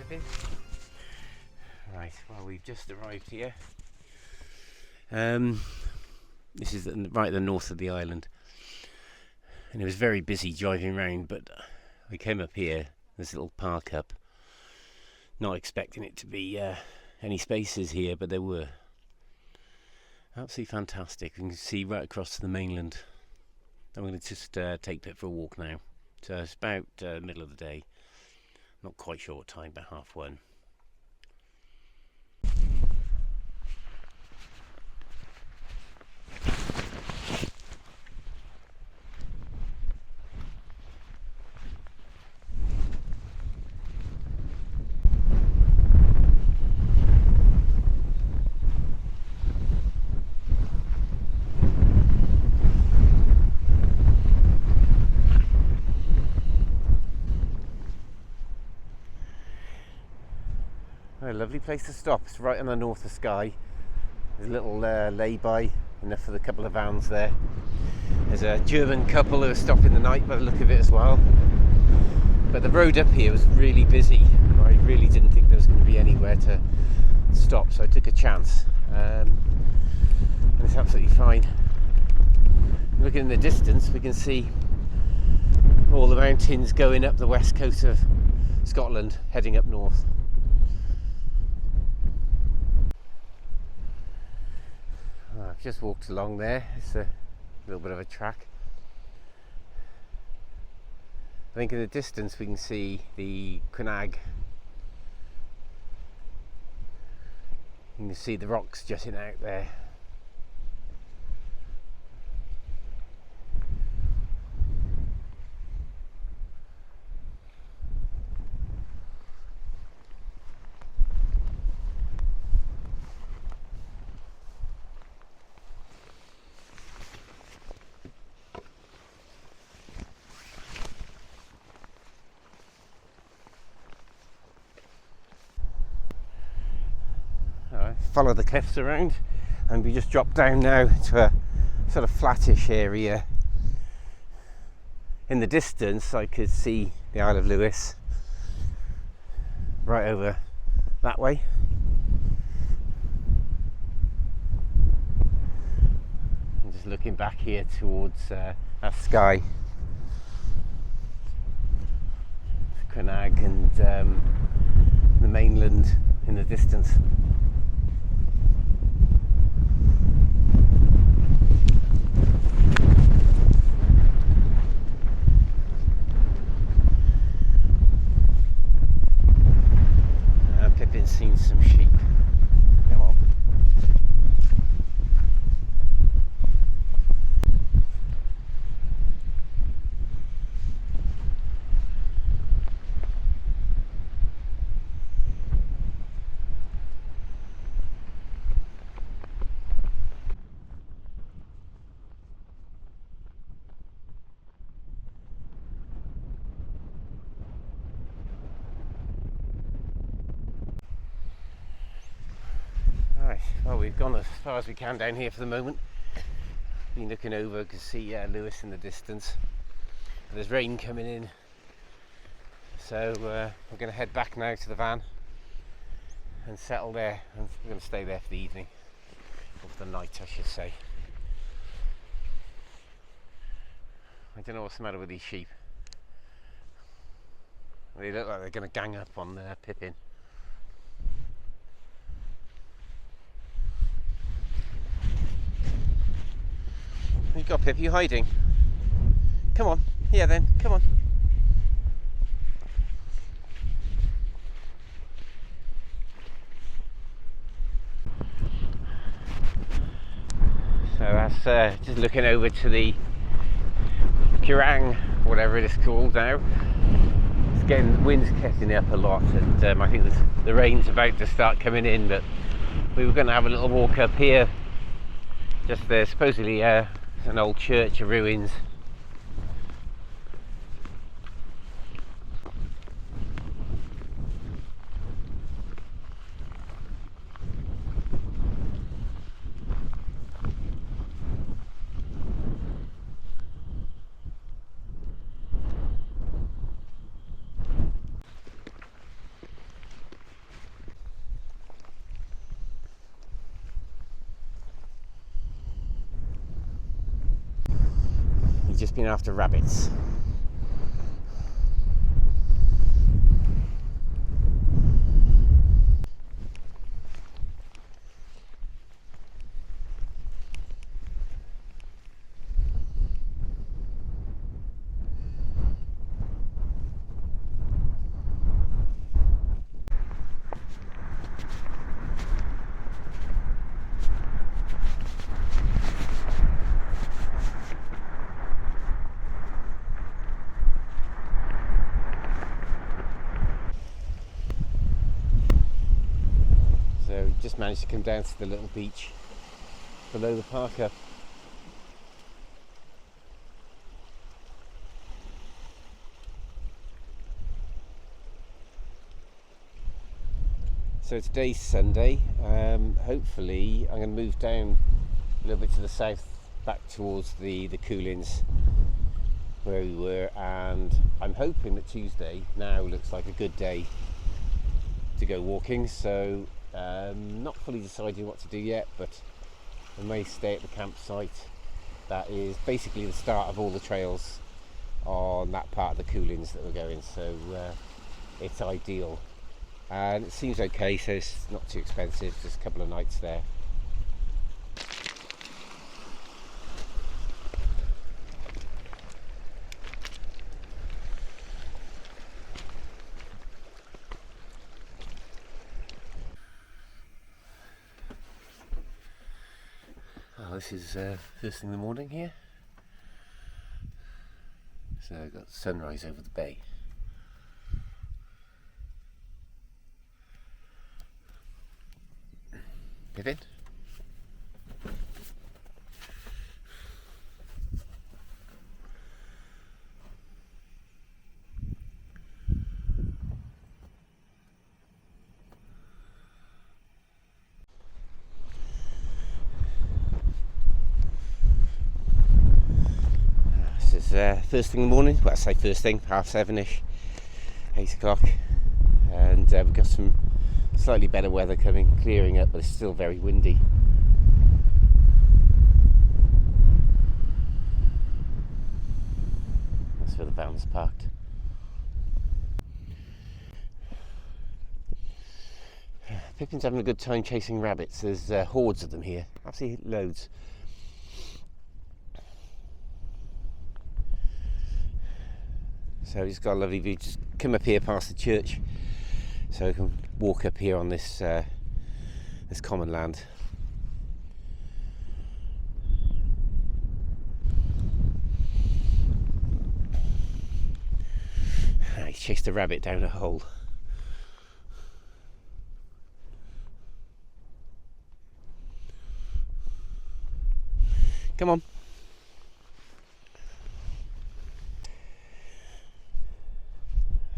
Pippin. Right, well, we've just arrived here. This is right at the north of the island, and it was very busy driving around, but we came up here, this little park up, not expecting it to be any spaces here, but there were. Absolutely fantastic. You can see right across to the mainland. I'm going to just take Pip for a walk now. So it's about middle of the day. Not quite sure what time, about 1:30. A lovely place to stop. It's right on the north of Skye. There's a little lay-by, enough for the couple of vans there. There's a German couple who are stopping the night by the look of it as well. But the road up here was really busy. I really didn't think there was going to be anywhere to stop, so I took a chance. And it's absolutely fine. Looking in the distance, we can see all the mountains going up the west coast of Scotland, heading up north. I've just walked along there. It's a little bit of a track. I think in the distance we can see the Quiraing. You can see the rocks jutting out there. Follow the cliffs around, and we just drop down now to a sort of flattish area. In the distance I could see the Isle of Lewis right over that way. I'm just looking back here towards Skye, Quiraing, and the mainland in the distance. Pippin's seen some sheep. Come on. Well, we've gone as far as we can down here for the moment. Been looking over, can see Lewis in the distance. There's rain coming in, so we're going to head back now to the van and settle there, and we're going to stay there for the evening, or for the night I should say. I don't know what's the matter with these sheep. They look like they're going to gang up on Pippin. You've got Pip, you hiding? Come on, yeah then, come on. So that's just looking over to the Quiraing, whatever it is called now. It's getting, the wind's getting up a lot, and I think the rain's about to start coming in, but we were going to have a little walk up here. Just there, supposedly an old church of ruins. We've just been after rabbits. So just managed to come down to the little beach below the park up. So today's Sunday. Hopefully I'm going to move down a little bit to the south, back towards the Coolins where we were, and I'm hoping that Tuesday now looks like a good day to go walking. So not fully decided what to do yet, but I may stay at the campsite. That is basically the start of all the trails on that part of the Coolins that we're going, so it's ideal. And it seems okay, so it's not too expensive, just a couple of nights there. Oh, this is first thing in the morning here. So I've got sunrise over the bay. Pippin? This is first thing in the morning. Well, I say first thing, 7:30ish, 8 o'clock, and we've got some slightly better weather coming, clearing up, but it's still very windy. That's where the van's parked. Pippin's having a good time chasing rabbits. There's hordes of them here, absolutely loads. So he's got a lovely view. Just come up here past the church, so we can walk up here on this this common land. He chased a rabbit down a hole. Come on.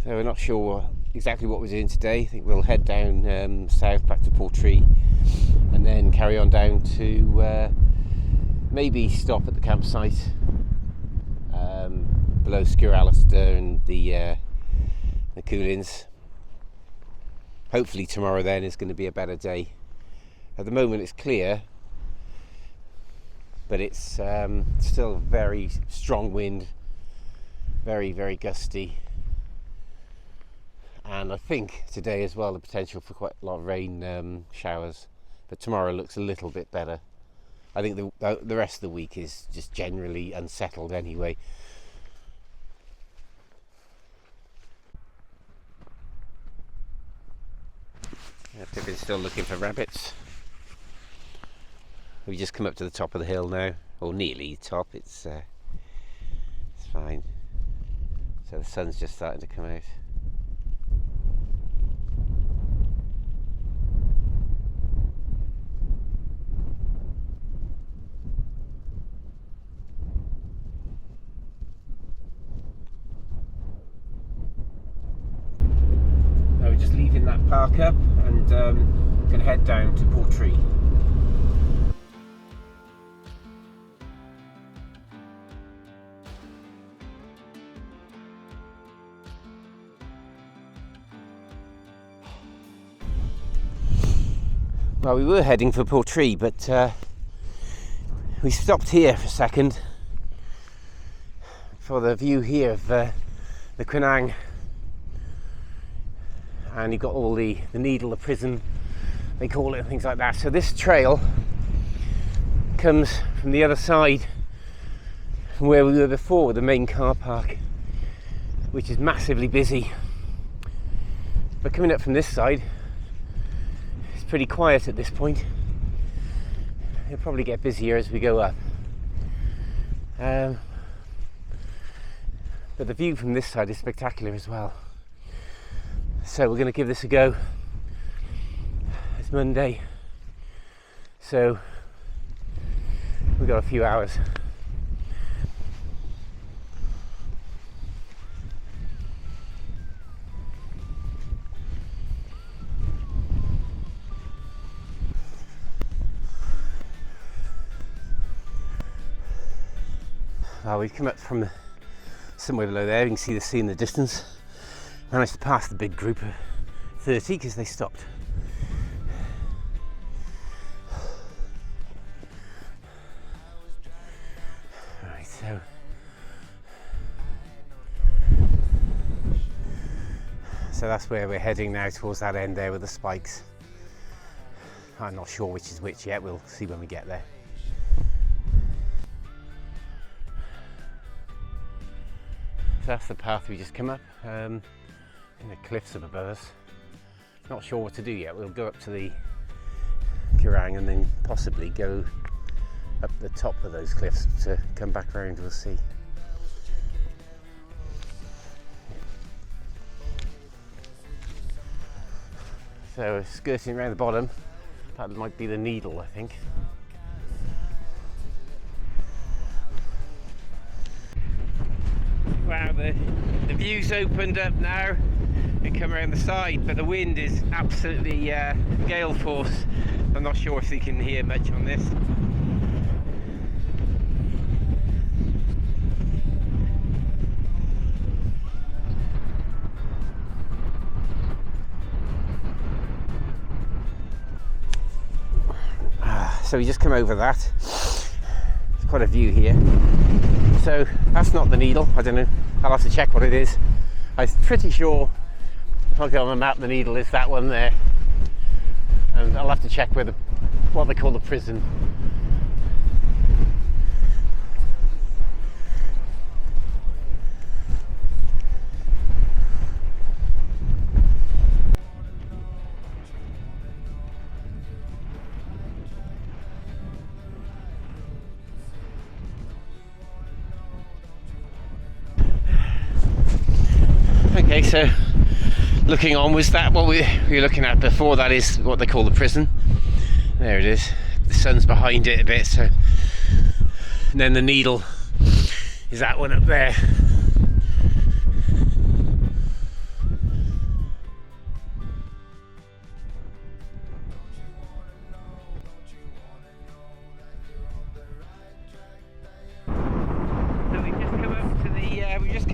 So we're not sure exactly what we're doing today. I think we'll head down south back to Portree and then carry on down to maybe stop at the campsite below Skye and the Coolins. Hopefully tomorrow then is going to be a better day. At the moment it's clear, but it's still very strong wind, very, very gusty. And I think today as well the potential for quite a lot of rain showers, but tomorrow looks a little bit better. I think the rest of the week is just generally unsettled anyway. Pippin's still looking for rabbits. We just come up to the top of the hill now, or nearly top. It's fine. So the sun's just starting to come out. Now we're just leaving that park up and going to head down to Portree. Well, we were heading for Portree, but we stopped here for a second for the view here of the Quiraing, and you've got all the needle, the prison they call it, and things like that. So this trail comes from the other side from where we were before, the main car park, which is massively busy. But coming up from this side, it's pretty quiet at this point. It'll probably get busier as we go up. But the view from this side is spectacular as well. So we're going to give this a go. It's Monday, so we've got a few hours. We've come up from somewhere below there. You can see the sea in the distance. Managed to pass the big group of 30 because they stopped. Right, so that's where we're heading now, towards that end there with the spikes. I'm not sure which is which yet. We'll see when we get there. So that's the path we just come up, in the cliffs up above us. Not sure what to do yet. We'll go up to the Quiraing and then possibly go up the top of those cliffs to come back round. We'll see. So we're skirting around the bottom. That might be the needle, I think. Wow, the view's opened up now and come around the side, but the wind is absolutely gale force. I'm not sure if you can hear much on this. So we just come over that. There's quite a view here. So that's not the needle. I don't know. I'll have to check what it is. I'm pretty sure, if I go on the map, the needle is that one there. And I'll have to check where what they call the prison. Okay, so looking on, was that what we were looking at before? That is what they call the prison. There it is. The sun's behind it a bit, so. And then the needle is that one up there.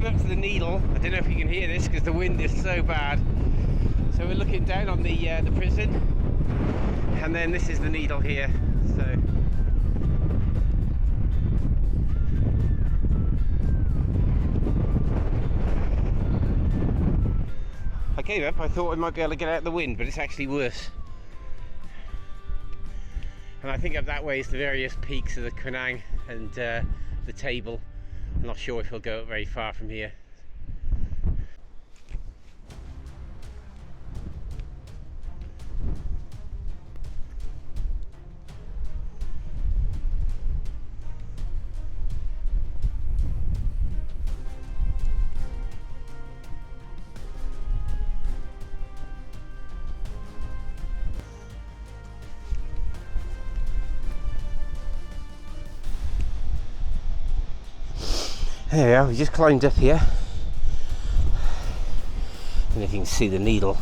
To the needle. I don't know if you can hear this because the wind is so bad. So we're looking down on the prison, and then this is the needle here. So I gave up. I thought I might be able to get out of the wind, but it's actually worse. And I think up that way is the various peaks of the Quiraing and the table. I'm not sure if he'll go very far from here. There we are, we just climbed up here. And if you can see the needle.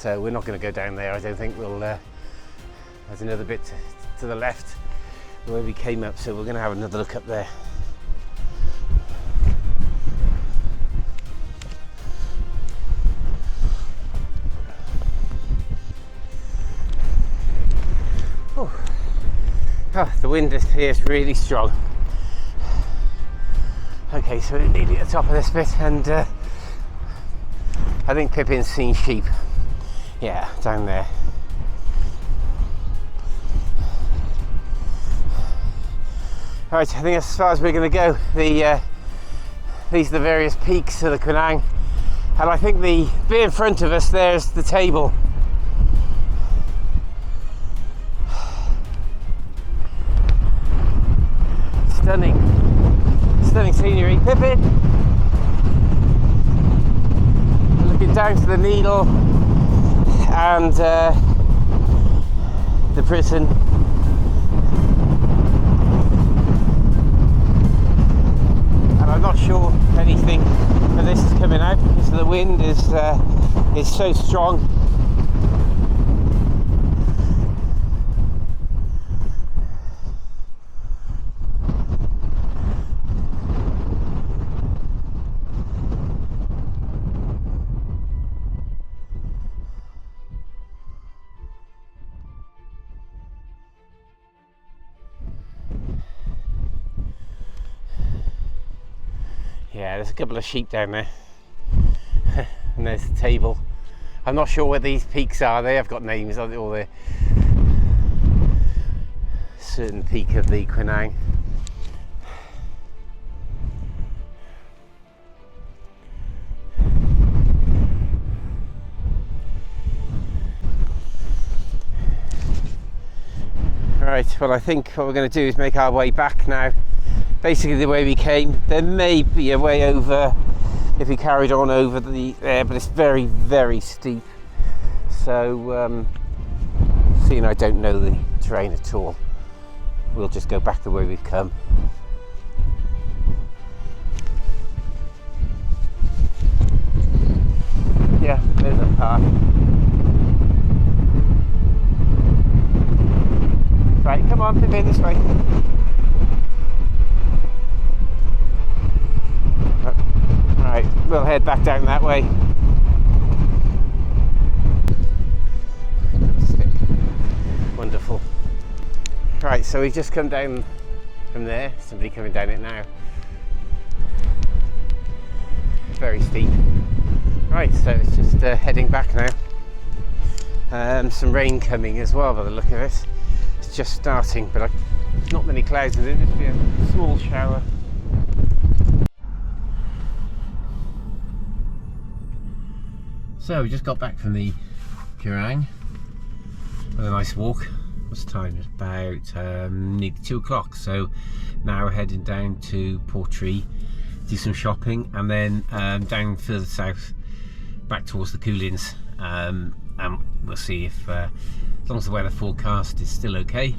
So we're not going to go down there. I don't think we'll. There's another bit to the left where we came up, so we're going to have another look up there. Oh, the wind here is really strong. Okay, so we're nearly at the top of this bit, and I think Pippin's seen sheep. Yeah, down there. Right, I think that's as far as we're going to go. These are the various peaks of the Quiraing, and I think the bit in front of us there's the table. Stunning scenery. Pippin! Looking down to the Needle and the prison. And I'm not sure anything of this is coming out because the wind is so strong. Yeah, there's a couple of sheep down there. And there's the table. I'm not sure where these peaks are. They have got names, or the certain peak of the Quiraing. Right, well I think what we're going to do is make our way back now. Basically the way we came. There may be a way over if we carried on over there, but it's very, very steep. So, seeing I don't know the terrain at all, we'll just go back the way we've come. Yeah, there's a path. Right, come on, Pippin, this way. Right, we'll head back down that way. Wonderful. Right, so we've just come down from there. Somebody coming down it now. Very steep. Right, so it's just heading back now. Some rain coming as well by the look of it. It's just starting, but not many clouds in it. Just be a small shower. So we just got back from the Quiraing with a nice walk. What's the time? It's about nearly 2 o'clock. So now we're heading down to Portree, do some shopping, and then down further south, back towards the Coolins, and we'll see if, as long as the weather forecast is still okay,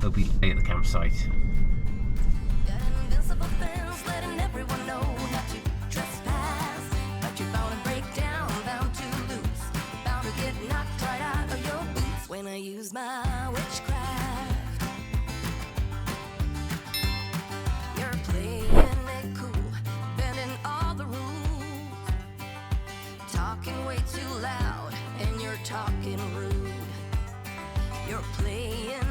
we'll be at the campsite. Use my witchcraft. You're playing it cool, bending all the rules, talking way too loud, and you're talking rude. You're playing